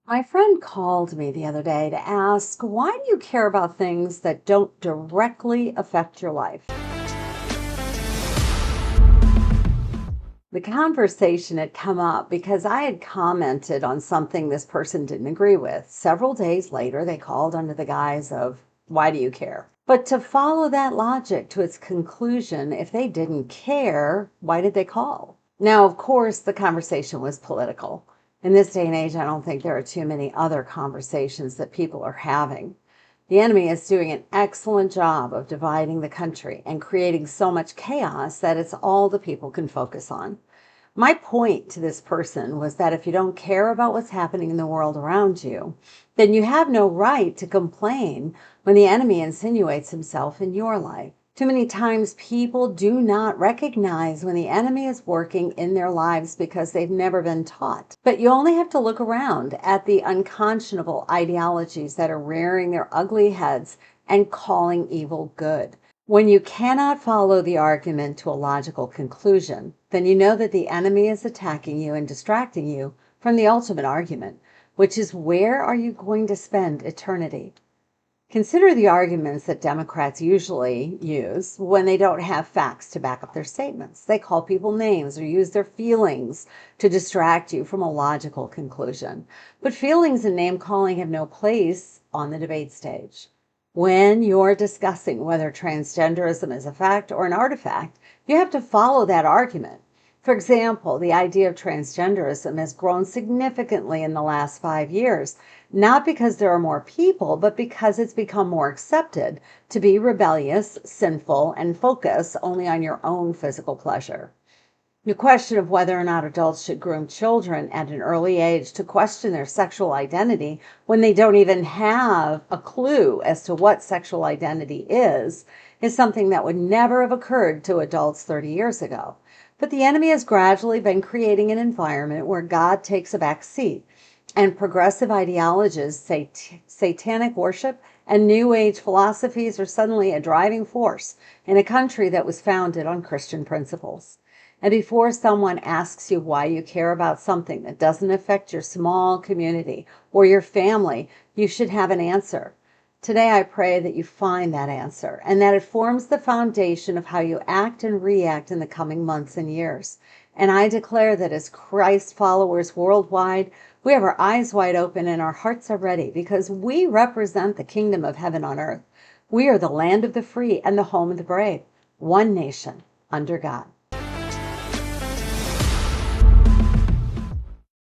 My friend called me the other day to ask, why do you care about things that don't directly affect your life? The conversation had come up because I had commented on something this person didn't agree with. Several days later, they called under the guise of, why do you care? But to follow that logic to its conclusion, if they didn't care, why did they call? Now, of course, the conversation was political. In this day and age, I don't think there are too many other conversations that people are having. The enemy is doing an excellent job of dividing the country and creating so much chaos that it's all the people can focus on. My point to this person was that if you don't care about what's happening in the world around you, then you have no right to complain when the enemy insinuates himself in your life. Too many times people do not recognize when the enemy is working in their lives because they've never been taught. But you only have to look around at the unconscionable ideologies that are rearing their ugly heads and calling evil good. When you cannot follow the argument to a logical conclusion, then you know that the enemy is attacking you and distracting you from the ultimate argument, which is, where are you going to spend eternity? Consider the arguments that Democrats usually use when they don't have facts to back up their statements. They call people names or use their feelings to distract you from a logical conclusion. But feelings and name calling have no place on the debate stage. When you're discussing whether transgenderism is a fact or an artifact, you have to follow that argument. For example, the idea of transgenderism has grown significantly in the last 5 years, not because there are more people, but because it's become more accepted to be rebellious, sinful, and focus only on your own physical pleasure. The question of whether or not adults should groom children at an early age to question their sexual identity when they don't even have a clue as to what sexual identity is something that would never have occurred to adults 30 years ago. But the enemy has gradually been creating an environment where God takes a back seat, and progressive ideologies, satanic worship, and New Age philosophies are suddenly a driving force in a country that was founded on Christian principles. And before someone asks you why you care about something that doesn't affect your small community or your family, you should have an answer. Today, I pray that you find that answer and that it forms the foundation of how you act and react in the coming months and years. And I declare that as Christ followers worldwide, we have our eyes wide open and our hearts are ready because we represent the kingdom of heaven on earth. We are the land of the free and the home of the brave, one nation under God.